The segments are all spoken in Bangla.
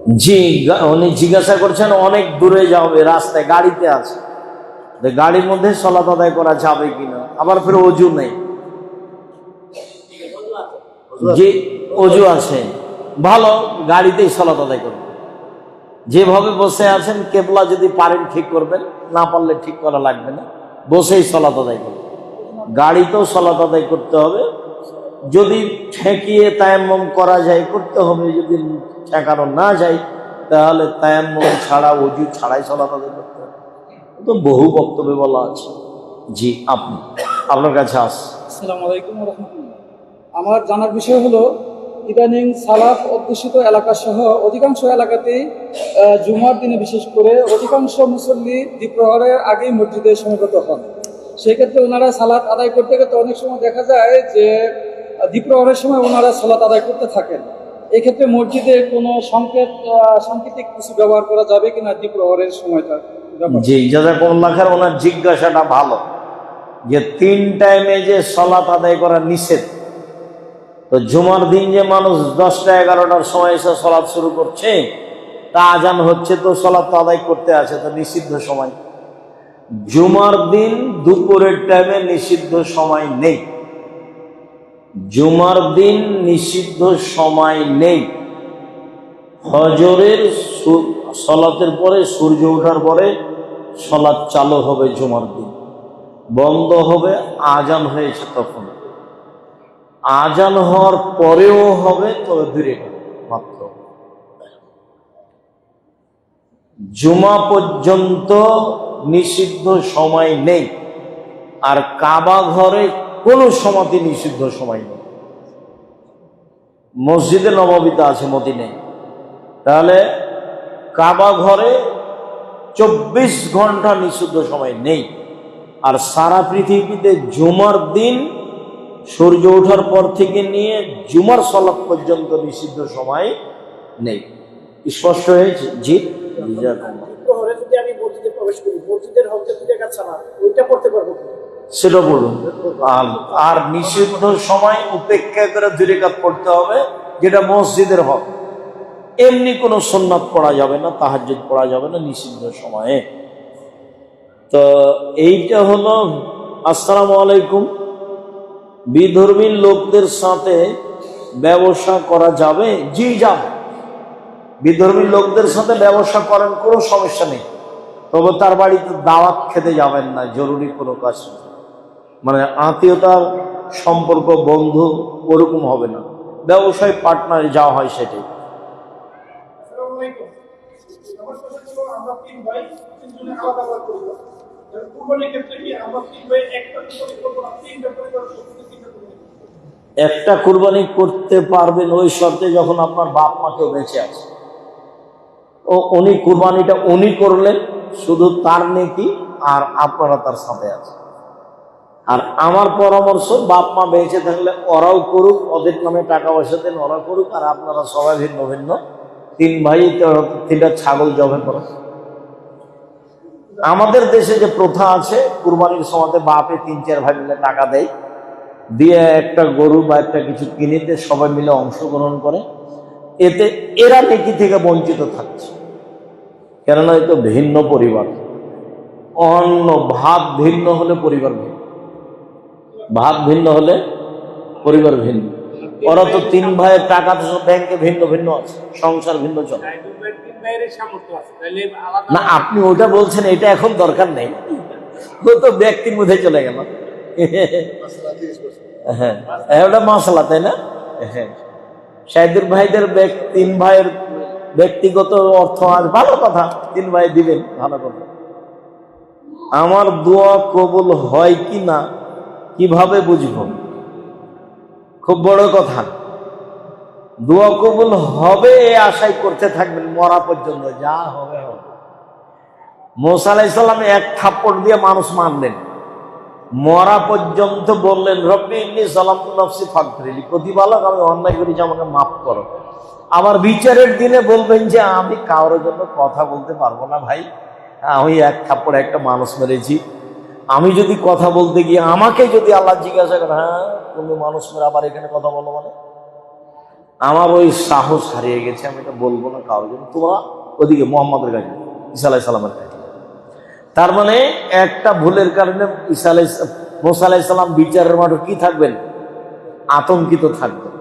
জি, উনি জিজ্ঞাসা করছেন অনেক দূরে যাবে, রাস্তায় গাড়িতে আছে, গাড়ির মধ্যে সালাত আদায় করা যাবে কিনা। আবার ফের অজু নেই। জি, অজু আছে, ভালো, গাড়িতেই সালাত আদায় করবেন। যেভাবে বসে আছেন, কেবলা যদি পারেন ঠিক করবেন, না পারলে ঠিক করা লাগবে না, বসেই সালাত আদায় করবেন। গাড়িতেও সালাত আদায় করতে হবে, যদি ঠেকিয়ে তায়াম্মুম করা যায় করতে হবে, যদি ঠেকানো না যায় তাহলে তায়াম্মুম ছাড়া, অজু ছাড়াই সালাত আদায় করতে হবে। তো বহু বক্তব্যে বলা আছে। জি, আপনার কাছে আসসালামু আলাইকুম ওয়া রাহমাতুল্লাহ। আমার জানার বিষয় হলো, ইদানিং সালাফ অধ্যুষিত এলাকা সহ অধিকাংশ এলাকাতেই জুমার দিনে বিশেষ করে অধিকাংশ মুসল্লি দ্বিপ্রহরের আগেই মসজিদে সমবেত হন। সেক্ষেত্রে ওনারা সালাত আদায় করতে গেলে অনেক সময় দেখা যায় যে দ্বিপ্রহরের সময় ওনারা সালাত আদায় করতে থাকেন। এক্ষেত্রে মসজিদে কোনো সাংকেতিক কিছু ব্যবহার করা যাবে কিনা দ্বিপ্রহরের সময়টা? জি, জাযাকুমুল্লাহ খাইর। ওনার জিজ্ঞাসাটা ভালো, যে 3 টাইমে যে সালাত আদায় করা নিষেধ, তো জুমার দিন যে মানুষ 10টা 11টার সময় এসে সালাত শুরু করছে, তা আজান হচ্ছে, তো সালাত আদায় করতে আছে, তো নিষিদ্ধ সময়। জুমার দিন দুপুরের টাইমে নিষিদ্ধ সময় নেই। জুমার দিন নিষিদ্ধ সময় নেই। ফজরের সালাতের পরে, সূর্য ওঠার পরে সালাত চালু হবে জুমার দিন, বন্ধ হবে আজান হয়েছে তখন। আজান হওয়ার পরেও হবে, তবে দূরে মাত্র। জুমা পর্যন্ত নিষিদ্ধ সময় নেই। আর কাবা ঘরে কোনো সময়তে নিষিদ্ধ সময় নেই। মসজিদে নববীতে আছে, মদিনায়। তাহলে কাবা ঘরে 24 ঘন্টা নিষিদ্ধ সময় নেই। আর সারা পৃথিবীতে জুমার দিন সূর্য ওঠার পর থেকে নিয়ে জুমার সালাত পর্যন্ত নিষিদ্ধ সময় নেই। স্পষ্ট হয়েছে? জি, সেটা বলুন। আর নিষিদ্ধ সময় উপেক্ষা করে 2 রাকাত পড়তে হবে, যেটা মসজিদের হক। এমনি কোনো সুন্নাত পড়া যাবে না, তাহাজ্জুদ পড়া যাবে না নিষিদ্ধ সময়ে। তো এইটা হলো। আসসালামু আলাইকুম। বিধর্মী লোকদের সাথে ব্যবসা করা যাবে? জি, যাবে। বিধর্মী লোকদের সাথে ব্যবসা করেন, কোনো সমস্যা নেই। তবে তার বাড়িতে দাওয়াত খেতে যাবেন না, জরুরি কোনো কাজ, মানে আত্মীয়তার সম্পর্ক, বন্ধু, ওরকম হবে না। ব্যবসায় পার্টনারে যাওয়া হয় সেটাই। একটা কুরবানি করতে পারবেন ওই শর্তে, যখন আপনার বাপ মাকেও বেঁচে আছে। উনি কুরবানিটা উনি করলেন, শুধু তার নেকি, আর আপনারা তার সাথে আছে। আর আমার পরামর্শ, বাপ মা বেঁচে থাকলে ওরাও করুক, ওদের নামে টাকা পয়সা দেন, ওরা করুক, আর আপনারা সবাই ভিন্ন ভিন্ন 3 ভাই 3টা ছাগল জবাই করেন। আমাদের দেশে যে প্রথা আছে, কুরবানির সময়তে বাপে 3-4 ভাই মিলে টাকা দেয়, দিয়ে একটা গরু বা একটা কিছু কিনে দিয়ে সবাই মিলে অংশগ্রহণ করে। এতে এরা নেকি থেকে বঞ্চিত থাকছে, কেননা এ তো ভিন্ন পরিবার। অন্য ভাত ভিন্ন হলে পরিবার ভিন্ন, ভাত ভিন্ন হলে পরিবার ভিন্ন। ওরা তো 3 ভাইয়ের টাকা তো ব্যাংকে ভিন্ন ভিন্ন আছে, সংসার ভিন্ন চলে না। আপনি ওটা বলছেন, এটা এখন দরকার নেই, ও তো ব্যক্তির মধ্যে চলে গেল। হ্যাঁ, ওটা মশলা, তাই না? হ্যাঁ, শাহিদুর ভাইদের 3 ভাইয়ের ব্যক্তিগত অর্থ আজ, ভালো কথা, 3 ভাই দিবেন, ভালো কথা। আমার দোয়া কবুল হয় কি না কিভাবে বুঝবো? খুব বড় কথা। দোয়া কবুল হবে এই আশাই করতে থাকবেন মরা পর্যন্ত, যা হবে হবে। মুসা আলাইহিস সালাম 1 থাপ্পড় দিয়ে মানুষ মারলেন, মরা পর্যন্ত বললেন, রব্বি ইন্নী যালামতু নাফসি ফাগফিরলি, প্রতিপালক আমি অন্যায় করেছি, আমাকে মাফ করো। আবার বিচারের দিনে বলবেন যে আমি কারোর জন্য কথা বলতে পারবো না ভাই, আমি 1 থাপ্পড়ে একটা মানুষ মেরেছি। আমি যদি কথা বলতে গিয়ে আমাকে যদি আল্লাহ জিজ্ঞাসা করে, হ্যাঁ তুমি মানুষ মেরে আবার এখানে কথা বলো, মানে আমার ওই সাহস হারিয়ে গেছে, আমি এটা বলবো না কারোর জন্য। তোমরা ওদিকে মোহাম্মদের কাছে, ঈসা আলাইহিস সালামের কাছে। তার মানে একটা ভুলের কারণে মুসা আলাইহিস সালাম বিচারের মাঠে কি থাকবেন? আতঙ্কিত থাকবেন।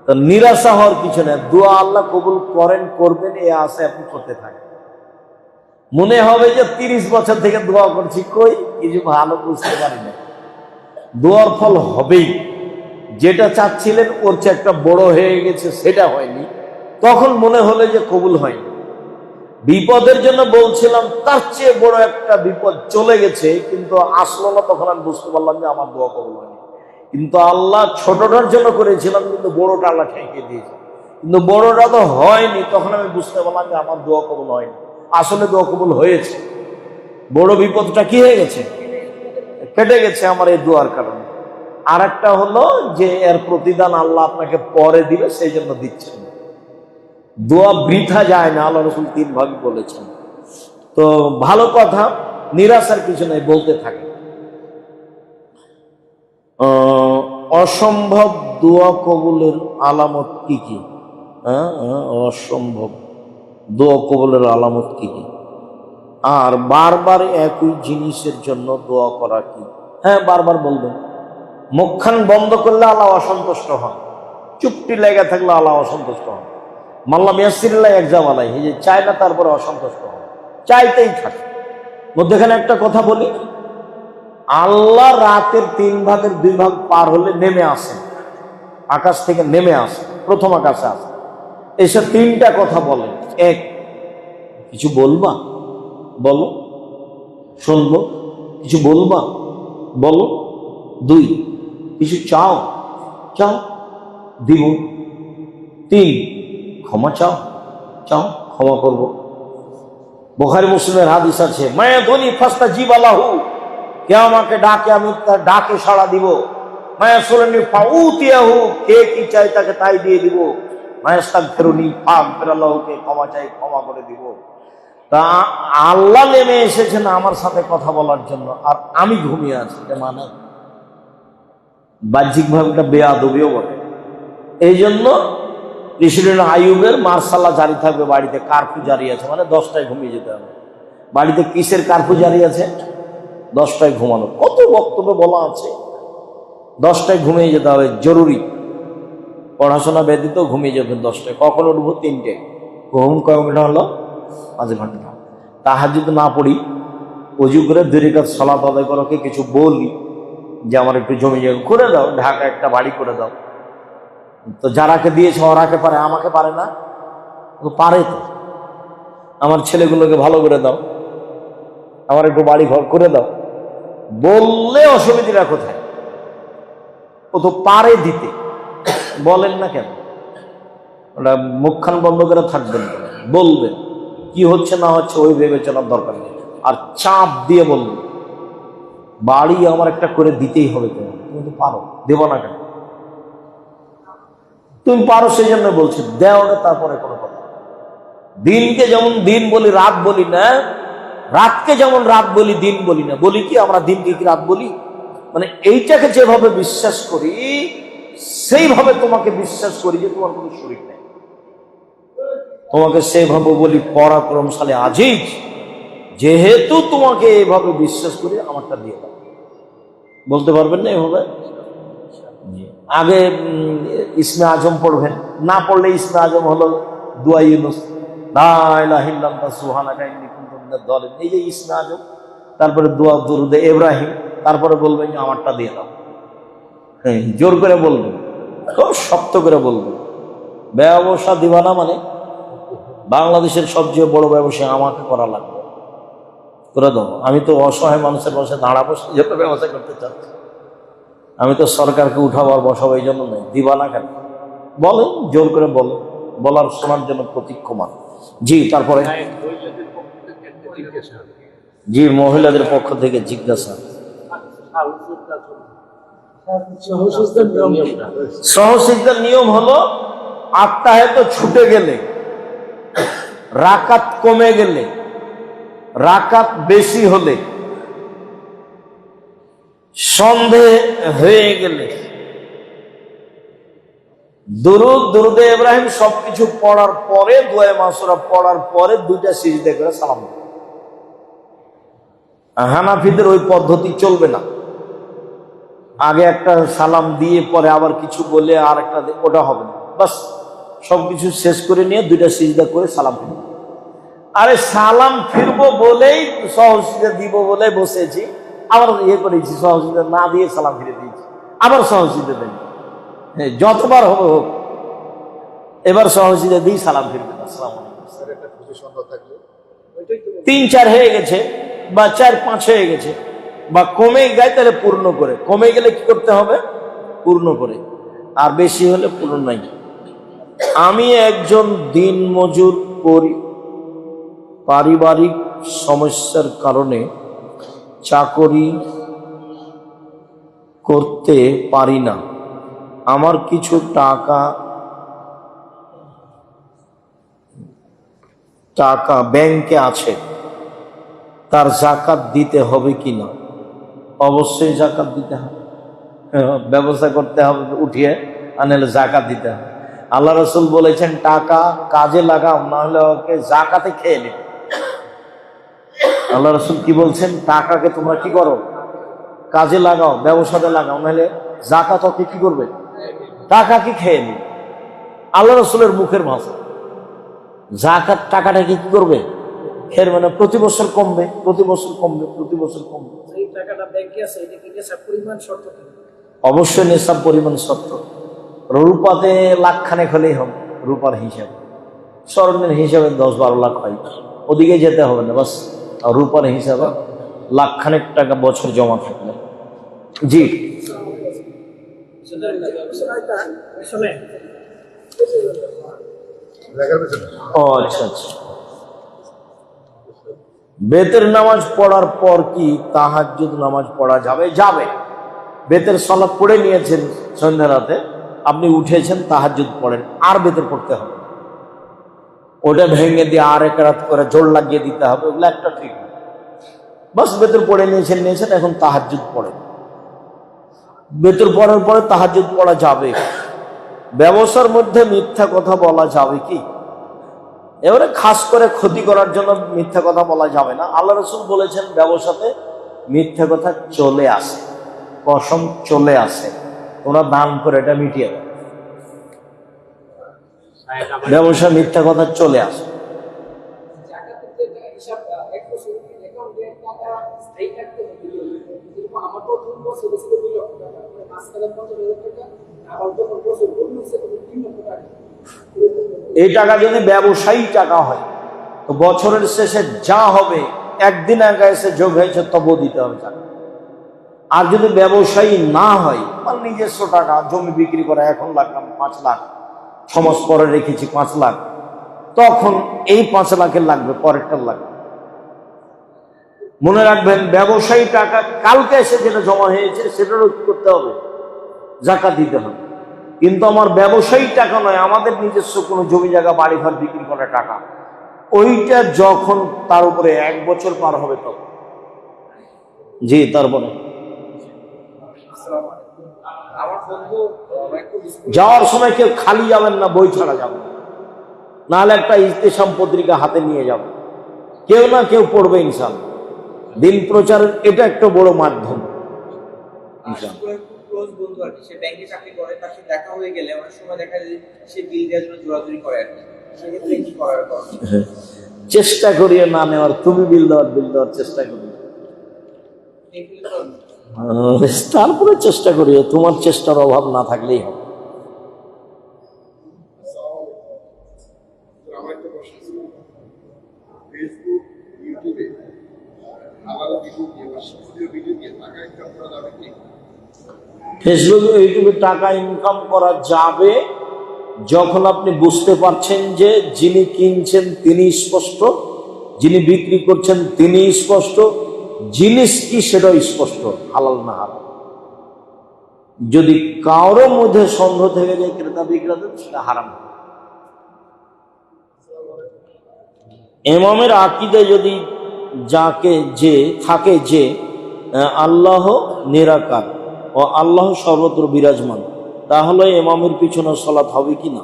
তো নিরাশা হওয়ার কিছু নেই, দোয়া আল্লাহ কবুল করেন, করবেন, এই আশা আপনি করতে থাকেন। মনে হবে যে 30 বছর থেকে দোয়া করছি, কই কিছু ভালো বুঝতে পারি না। দোয়ার ফল হবেই। যেটা চাচ্ছিলেন ওর চেয়ে একটা বড় হয়ে গেছে, সেটা হয়নি, তখন মনে হলো যে কবুল হয়নি। বিপদের জন্য বলছিলাম তার চেয়ে বড় একটা বিপদ চলে গেছে, কিন্তু আসলো না, তখন আমি বুঝতে পারলাম যে আমার দোয়া কবুল হয়নি। কিন্তু আল্লাহ ছোটটার জন্য করেছিলাম, কিন্তু বড়টা আল্লাহ ঠেকিয়ে দিয়েছে, কিন্তু বড়টা তো হয়নি, তখন আমি বুঝতে পারলাম যে আমার দোয়া কবুল হয়নি। আসলে দোয়া কবুল হয়েছে। বড় বিপদটা কি হয়ে গেছে? কেটে গেছে আমার এই দোয়ার কারণে। আর একটা হলো যে এর প্রতিদান আল্লাহ আপনাকে পরে দিবে, সেই জন্য দিচ্ছেন। দোয়া বৃথা যায় না, আল্লাহ রাসূল 3 ভাবে বলেছেন। তো ভালো কথা, নিরাশার কিছু নেই, বলতে থাকে। অসম্ভব দোয়া কবুলের আলামত কি কি? অসম্ভব দোয়া কবুলের আলামত কি কি? আর বারবার একই জিনিসের জন্য দোয়া করা কি? হ্যাঁ, বারবার বলবেন। মুখখান বন্ধ করলে আল্লাহ অসন্তুষ্ট হন, চুপটি লেগে থাকলে আল্লাহ অসন্তুষ্ট হন। মাল্লাম ইয়াসিরিল্লাহ একজাম আলাই, এই যে চায় না তারপরে অসন্তুষ্ট হন, চাইতেই থাকে। মধ্যেখানে একটা কথা বলি, আল্লাহ রাতের 3 ভাগের 2 ভাগ পার হলে নেমে আসেন, আকাশ থেকে নেমে আসেন, প্রথম আকাশে আসেন, এসে 3টা কথা বলেন। 1, কিছু বলবা? বলো, শুনবো। কিছু বলবা? বলো। 2, কিছু চাও? চাও, দিব। 3, ক্ষমা চাও? চাও, ক্ষমা করব। বুখারী মুসলিমের হাদিস আছে, মায়া ধনী ফাস্তা জিবালাহু, কে আমাকে ডাকে আমি তার ডাকে সাড়া দিব। মায়া সোলেনি ফাউতিয়াহু, কে কি চাই তাকে তাই দিয়ে দিব। মায়াস্তাগফিরুনি ফাগফিরাল্লাহুকে, ক্ষমা চাই ক্ষমা করে দিব। তা আল্লাহ নেমে এসেছেন আমার সাথে কথা বলার জন্য, আর আমি ঘুমিয়ে আছি, এটা মানে বাহ্যিকভাবে একটা বেয়াদবিও বটে। এই জন্য প্রেসিডেন্ট আইয়ুবের মার্শাল্লাহ জারি থাকবে, বাড়িতে কারফিউ জারি আছে, মানে 10টায় ঘুমিয়ে যেতে হবে। বাড়িতে কিসের কারফিউ জারি আছে? 10টায় ঘুমানো। কত বক্তব্যে বলা আছে 10টায় ঘুমিয়ে যেতে হবে, জরুরি। পড়াশোনা ব্যতীত ঘুমিয়ে যাবেন 10টায়। কখন উঠবো? 3টায়। ঘুম কয় ঘন্টা হলো? 5 ঘন্টা। তাহাজ্জুদ না পড়ি, অজু করে 2 রাকাত সালাত আদায় করাকে কিছু বলি যে আমার একটু জমি জায়গা করে দাও, ঢাকা একটা বাড়ি করে দাও। তো যারাকে দিয়েছে ওরাকে পারে, আমাকে পারে না? ও পারে তো। আমার ছেলেগুলোকে ভালো করে দাও, আমার একটু বাড়ি ঘর করে দাও, বললে অসুবিধাটা কোথায়? ও তো পারে দিতে, বলেন না কেন? ওটা মুখখান বন্ধ করে থাকবেন, বলবেন। কি হচ্ছে না হচ্ছে ওই ভেবে চলার দরকার নেই, আর চাপ দিয়ে বলবেন বাড়ি আমার একটা করে দিতেই হবে। তুমি তো পারো, দেব না কেন? তুমি পারো সেই জন্য বলছি, দেও না, তারপরে কোনো কথা। দিনকে যেমন দিন বলি, রাত বলি না, রাতকে যেমন রাত বলি, দিন বলি না। বলি কি আমরা দিনকে কি রাত বলি? মানে এইটাকে যেভাবে বিশ্বাস করি, সেইভাবে তোমাকে বিশ্বাস করি যে তোমার কোনো শরীর নেই। তোমাকে সেভাবে বলি পরাক্রমশালী আজিজ, যেহেতু তোমাকে এইভাবে বিশ্বাস করি, আমারটা দিয়ে দাও। বলতে পারবেন না এভাবে? আগে ইসমে আজম পড়বেন, না পড়লে ইসমে আজম হলো দুআ ইউনুস, লা ইলাহা ইল্লা আনতা সুবহানাকা ইন্নী কুনতু মিনাজ জালিমিন। এই যে ইসমে আজম, তারপরে দোয়া দুরুদে ইব্রাহিম, তারপরে বলবেন যে আমারটা দিয়ে দাও। হ্যাঁ, জোর করে বলবেন, খুব শক্ত করে বলবেন। ব্যবসা দিবা না মানে বাংলাদেশের সবচেয়ে বড় ব্যবসা আমাকে করা লাগবে, করে দেবো। আমি তো অসহায় মানুষের পাশে দাঁড়া বসে যত ব্যবসা করতে চাচ্ছি, আমি তো সরকারকে উঠাবার বসাবো এই জন্য নেই। দিবা না কেন? বলেন, জোর করে বলেন, বলার শোনার জন্য প্রতীক্ষমান। জি, তারপরে জি, মহিলাদের পক্ষ থেকে জিজ্ঞাসা। সহসিদ্ধার নিয়ম হলো আত্মাহেত ছুটে গেলে, রাকাত কমে গেলে, রাকাত বেশি হলে, সন্দেহ হয়ে গেলে, দুরুদে ইব্রাহিম সবকিছু পড়ার পরে, দুআয়ে মাসুরা পড়ার পরে 2টা সিজদা করে সালাম দেবে। হানাফিদের ওই পদ্ধতি চলবে না, আগে একটা সালাম দিয়ে পরে আবার কিছু বলে আর একটা, ওটা হবে না। বাস সবকিছু শেষ করে নিয়ে 2টা সিজদা করে সালাম ফিরবে। আরে সালাম ফিরবো বলেই, সহজে দিব বলে বসেছি, আবার করেছি, সহজে না দিয়ে সালাম ফিরে দিয়েছি, আবার সহজে দেন। হ্যাঁ, যতবার হবে হোক, এবার সহজে দিই সালাম ফিরবে। আসসালামু আলাইকুম। 3-4 হয়ে গেছে বা 4-5 হয়ে গেছে বা কমে যায়, তাহলে পূর্ণ করে। কমে গেলে কি করতে হবে? পূর্ণ করে। আর বেশি হলে পূর্ণ নাই। আমি একজন দিনমজুর, পারিবারিক সমস্যার কারণে চাকরি করতে পারি না। আমার কিছু টাকা ব্যাংকে আছে, তার জাকাত দিতে হবে কিনা? অবশ্যই জাকাত দিতে হবে, ব্যবস্থা করতে হবে, উঠিয়ে আনলে জাকাত দিতে হবে। আল্লাহ রাসূল বলেছেন, টাকা কাজে লাগাও, না হলে ওকে জাকাতে খেয়ে নেবে। আল্লাহ রাসূল কি বলছেন? টাকাকে তোমরা কি করো? কাজে লাগাও, ব্যবসাতে লাগাও, নাহলে জাকাত ওকে কি করবে? টাকাকে খেয়ে নেবে। আল্লাহ রাসূলের মুখের ভাষা। জাকাত টাকাটাকে কি করবে? এর মানে প্রতি বছর কমবে, প্রতি বছর কমবে, প্রতি বছর কমবে। এই টাকাটা ব্যাংকে আছে, এটা কি নিসাব পরিমাণ শর্ত কি? অবশ্যই নিসাব পরিমাণ শর্ত। রূপাতে লাখখানেক হলেই হবে, রূপার হিসাবে। স্বর্ণের হিসাবে 10-12 লাখ হয়, ওদিকে যেতে হবে না। বাস রূপার হিসাবে লাখখানেক টাকা বছর জমা থাকলে। জি, ও আচ্ছা আচ্ছা। বেতের নামাজ পড়ার পর কি তাহাজ্জুদ নামাজ পড়া যাবে? যাবে। বেতের সালাত পড়ে নিয়েছেন সন্ধ্যা রাতে, আপনি উঠেছেন, তাহাজ্জুদ পড়েন, আর বেতের পড়তে হবে, ওটা ভেঙে দিয়ে আর এক রাত করে জোর লাগিয়ে দিতে হবে, ওগুলো একটা ঠিক না। বাস বেতের পড়ে নিয়েছেন, এখন তাহাজ্জুদ পড়েন। বেতের পড়ার পরে তাহাজ্জুদ পড়া যাবে। ব্যবসার মধ্যে মিথ্যা কথা বলা যাবে কি? এবারে খাস করে ক্ষতি করার জন্য মিথ্যা কথা বলা যাবে না। আল্লাহ রাসূল বলেছেন, ব্যবসাতে মিথ্যা কথা চলে আসে, কসম চলে আসে, তোমরা দান করে এটা মিটিয়ে দাও। ব্যবসা মিথ্যা কথা চলে আসে। এই টাকা যদি ব্যবসায়ী টাকা হয়, তো বছরের শেষে যা হবে, একদিন আগে এসে যোগ হয়েছে তবু দিতে হবে টাকা। আর যদি ব্যবসায়ী না হয়, আর নিজস্ব টাকা, জমি বিক্রি করা, এখন লাগলাম 5 লাখ, 6 মাস পরে রেখেছি 5 লাখ, তখন এই 5 লাখের লাগবে, পরেরটার লাগবে। মনে রাখবেন, ব্যবসায়ী টাকা কালকে এসে যেটা জমা হয়েছে সেটারও কি করতে হবে? জাকাত দিতে হবে। কিন্তু আমার ব্যবসায়ী টাকা নয়, আমাদের নিজস্ব কোনো জমি জায়গা, বাড়ি ঘর বিক্রি করা টাকা, ওইটা যখন তার উপরে 1 বছর পার হবে তখন। জি, তারপরে যাওয়ার সময় কেউ খালি যাবেন না, বই ছাড়া যাবেন, নাহলে একটা ইস্তেশাম পত্রিকা হাতে নিয়ে যাবে, কেউ না কেউ পড়বে ইনশাআল্লাহ। দিন প্রচারের এটা একটা বড় মাধ্যম। বন্ধু আর কি, সে ব্যাংকে চাকরি করে, তার সাথে দেখা হয়ে গেলে অনেক সময় দেখা যায় সে বিল দেওয়ার জন্য জোরাজুরি করে আর কি, সেক্ষেত্রে কি করার কথা? চেষ্টা করিয়ে না নেওয়ার, তুমি বিল দেওয়ার চেষ্টা করি, তারপরে চেষ্টা করিও, তোমার চেষ্টার অভাব না থাকলেই হবে। ফেসবুক, ইউটিউবে টাকা ইনকাম করা যাবে যখন আপনি বুঝতে পারছেন যে যিনি কিনছেন তিনি স্পষ্ট, যিনি বিক্রি করছেন তিনি স্পষ্ট, জিনিস কি সেটাও স্পষ্ট, হালাল না হারাম। যদি কারোর মধ্যে সন্দেহ থেকে যায় ক্রেতা বিক্রেতা, সেটা হারাম। ইমামের আকীদা যদি থাকে যে আল্লাহ নিরাকার ও আল্লাহ সর্বত্র বিরাজমান, তাহলে ইমামের পিছনে সলাৎ হবে কি না?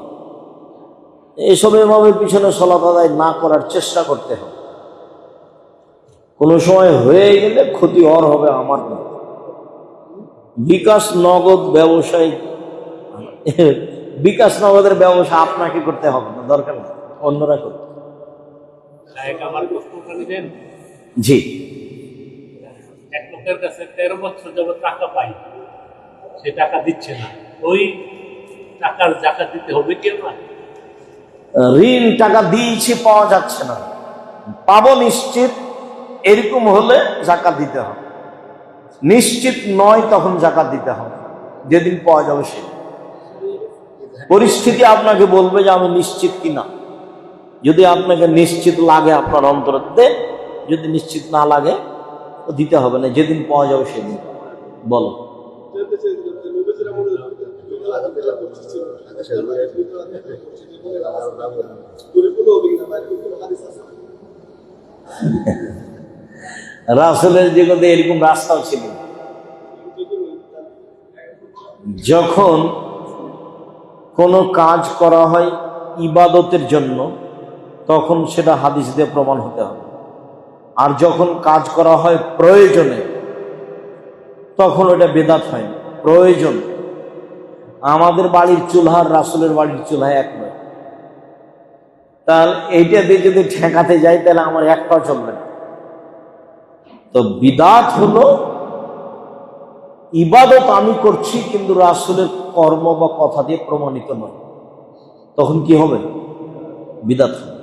এইসব ইমামের পিছনে সলাৎ আদায় না করার চেষ্টা করতে হবে। কোনো সময় হয়ে গেলে ক্ষতি ওর হবে, আমার না। বিকাশ নগদ ব্যবসায়ী, বিকাশ নগদের ব্যবসা আপনাকে করতে হবে না, দরকার নেই, অন্যরা করতে। আমার প্রশ্নটা নিলেন, জি, এক লোকের কাছে 13 বছর যাবত টাকা পাই, সে টাকা দিচ্ছে না, ওই টাকার জাকাত দিতে হবে কি না? ঋণ টাকা দিয়েছি পাওয়া যাচ্ছে না, পাবো নিশ্চিত, এরকম হলে জাকাত দিতে হবে। নিশ্চিত নয় তখন জাকাত দিতে হবে, যেদিন পাওয়া যাবে সেদিন। পরিস্থিতি আপনাকে বলবে যে আমি নিশ্চিত কিনা। যদি আপনাকে নিশ্চিত লাগে আপনার অন্তরে দেন, যদি নিশ্চিত না লাগে তো দিতে হবে না, যেদিন পাওয়া যাবে সেদিন। বলো। রাসূলের যুগে এরকম রাস্তাও ছিল। যখন কোনো কাজ করা হয় ইবাদতের জন্য তখন সেটা হাদিস দিয়ে প্রমাণ হতে হবে, আর যখন কাজ করা হয় প্রয়োজনে তখন ওটা বেদাত হয় না। প্রয়োজন, আমাদের বাড়ির চুলহার রাসূলের বাড়ির চুলহা এক নয়, তাহলে এইটা দিয়ে যদি ঠেকাতে যাই তাহলে আমার একটাও চলবে না। তো বিদাত হলো ইবাদত আমি করছি কিন্তু রাসূলের কর্ম বা কথা দিয়ে প্রমাণিত নয়, তখন কি হবে? বিদাত হবে।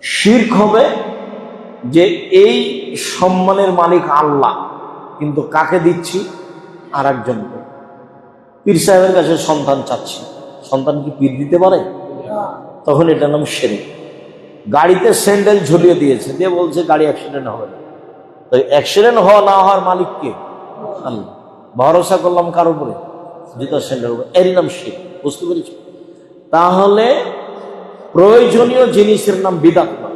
শিরক হবে যে এই সম্মানের মালিক আল্লাহ, কিন্তু কাকে দিচ্ছি? আর একজনকে। পীর সাহেবের কাছে সন্তান চাচ্ছি, সন্তান কি পীর দিতে পারে? তখন এটার নাম শিরক। গাড়িতে স্যান্ডেল ঝুলিয়ে দিয়েছে, দিয়ে বলছে গাড়ি অ্যাক্সিডেন্ট হবে না, তো অ্যাক্সিডেন্ট হওয়া না হওয়ার মালিক কে? আল্লাহ। ভরসা করলাম কার উপরে? জুতার স্যান্ডেল উপরে, এরই নাম শিরক। বুঝতে পেরেছ? তাহলে প্রয়োজনীয় জিনিসের নাম বিদাত না।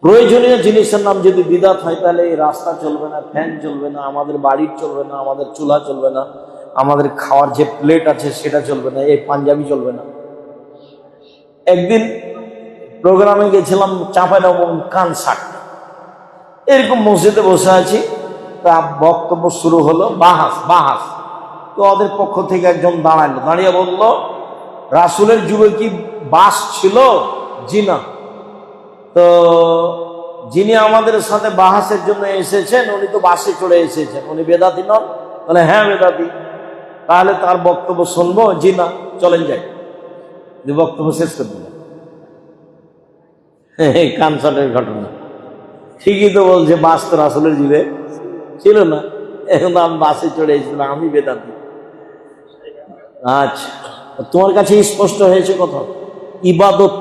প্রয়োজনীয় জিনিসের নাম যদি বিদাত হয় তাহলে এই রাস্তা চলবে না, ফ্যান চলবে না, আমাদের বাড়ি চলবে না, আমাদের চুলা চলবে না, আমাদের খাওয়ার যে প্লেট আছে সেটা চলবে না, এই পাঞ্জাবি চলবে না। একদিন প্রোগ্রামে গেছিলাম চাঁপাইনবাবগঞ্জ কানসাট, এরকম মসজিদে বসে আছি, তা বক্তব্য শুরু হলো বাহাস। তো ওদের পক্ষ থেকে একজন দাঁড়ালো, দাঁড়িয়ে বলল, রাসূলের যুগে কি বাস ছিল? জি না। তো যিনি আমাদের সাথে বাহাসের জন্য এসেছেন উনি তো বাসে চড়ে এসেছেন, উনি বেদাতি নন? বলে হ্যাঁ বেদাতি। তাহলে তার বক্তব্য শুনবো? জি না, চলেন যাই। বক্তব্য শেষ করে দিলেন। কানসাটের ঘটনা। ঠিকই তো বলছে, বাস তো রাসূলের যুগে ছিল না, এখন আমি বাসে চড়ে এসেছিলাম, আমি বেদাতি। আচ্ছা, তোমার কাছে স্পষ্ট হয়েছে কথা? ইবাদত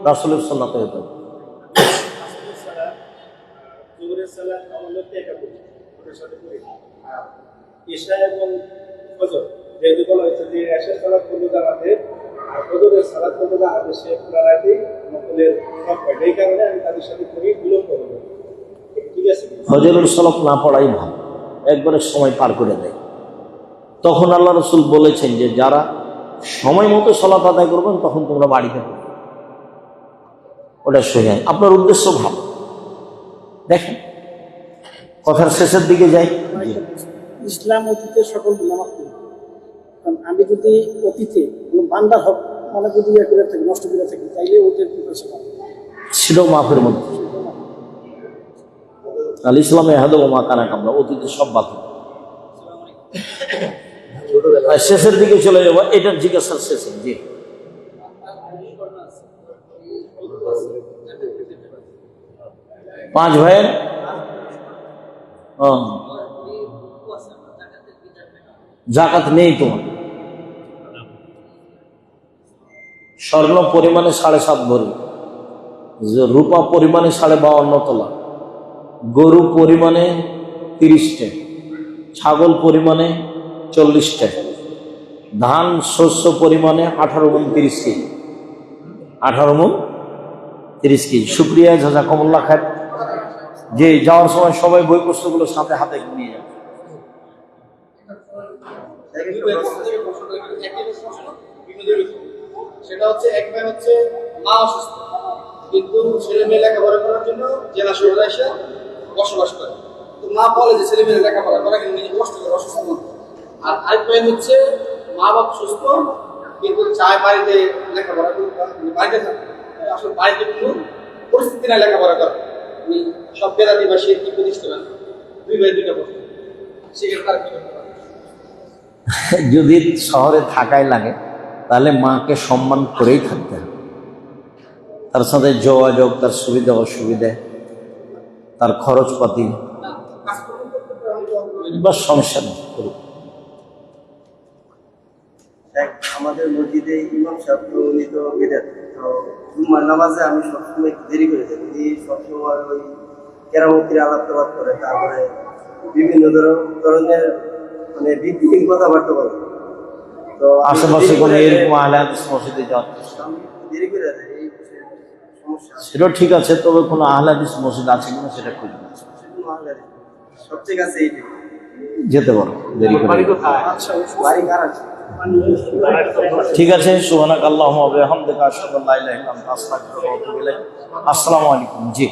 রাসূলের সুন্নাতে হতে হবে। ঈশা এবং ফজর যেহেতু বলা হয়েছে যে এশার সালাত করলে জামাতে আর ফজরের সালাত করলে জামাতে, সে পুরা রাতে নকলের সব পায়, এই কারণে আমি তাদের সাথে করি বিলম্ব হলো। ঠিক আছে, ফজরের সালাত না পড়াই ভালো, একবারে সময় পার করে দেয়। তখন আল্লাহ রাসূল বলেছেন যে যারা সময় মতো সালাত আদায় করবেন তখন তোমরা বাড়িতে পড়বে, ওটা সহি। আপনার উদ্দেশ্য ভালো। দেখেন কথার শেষের দিকে যাই। ইসলাম অতীতের সকল গুনাহ, কারণ আমি যদি অতীতে কোনো বান্দার হক মানে যদি ইয়ে করে থাকি, নষ্ট করে থাকি, তাইলে ওদের প্রিপারেশন ছিল মাফের মধ্যে। আল ইসলামে হাদু মা কানা কামরা, অতীতে সব বাতিল। শেষের দিকে চলে যাবো, এটার জিজ্ঞাসার শেষে। জি, পাঁচ ভাইয়ের জাকাত নেই তোমার। স্বর্ণ পরিমাণে 7.5 ভরি, রূপা পরিমাণে 52.5 তোলা, গরু পরিমাণে 30টা, ছাগল পরিমাণে 40টা, ধান শস্য পরিমাণে 18 মণ 30 কেজি, 18 মণ 30 কেজি। শুক্রিয়া, জাযাকুমুল্লাহ খায়ের। যে যাওয়ার সময় সবাই বই পুস্তকগুলো সাথে হাতে নিয়ে যাবে। দুই ভাইয়ের পক্ষ থেকে প্রশ্ন করে একই প্রশ্ন বিভিন্ন সেটা হচ্ছে এক ভাই হচ্ছে মা অসুস্থ, কিন্তু ছেলে মেয়ে লেখাপড়া করার জন্য জেলা শহরে এসে বসবাস করে। তো মা বলে যে ছেলে মেয়ে লেখাপড়া করা কিন্তু নিজে কষ্ট করে অসুস্থ মনে। আর আরেক ভাই হচ্ছে মা বাপ সুস্থ, কিন্তু চায় বাড়িতে লেখাপড়া করতে, বাড়িতে থাকে, আসলে বাড়িতে কোনো পরিস্থিতি নাই লেখাপড়া করে। সব বেদাতি বা সে কি প্রতিষ্ঠান, দুই ভাই দুইটা প্রশ্ন, সেক্ষেত্রে তারা কি করতে পারে? যদি শহরে থাকাই লাগে তাহলে মাকে সম্মান করেই থাকতে হবে, তার সাথে যোগাযোগ, তার সুবিধা অসুবিধা, তার খরচপাতি কাজকর্ম করতে পারে বা সমস্যা নেই করুক। আমাদের মসজিদে ইমাম সাহেব তো উনি তো বেদাতি, তো জুম্মার নামাজে আমি সবসময় একটু দেরি করে যাই। উনি সবসময় ওই কেরামতির আলাপ টালাপ করে, তারপরে বিভিন্ন ধরনের মানে বিদ্যুৎ কথাবার্তা বলে। তো আমি আশেপাশে দেরি কোনো করে এরকম আহলে হাদিস মসজিদে যাওয়ার চেষ্টা, আমি একটু দেরি করে যাই, এই সমস্যা। সেটাও ঠিক আছে, তবে কোনো আহলে হাদিস মসজিদ আছে কিনা সেটা খুঁজে নিচ্ছে, সবচেয়ে কাছে এইটাই। যেতে পারো দেরি করে। বাড়ি কোথায়? বাড়ি কার আছে? ঠিক আছে, সুবহানাক আল্লাহুম্মা ওয়া বিহামদিকা আশহাদু আল্লা ইলাহা ইল্লা আনতা আস্তাগফিরুকা ওয়া আতুবু ইলাইক। আসসালামু আলাইকুম। জি।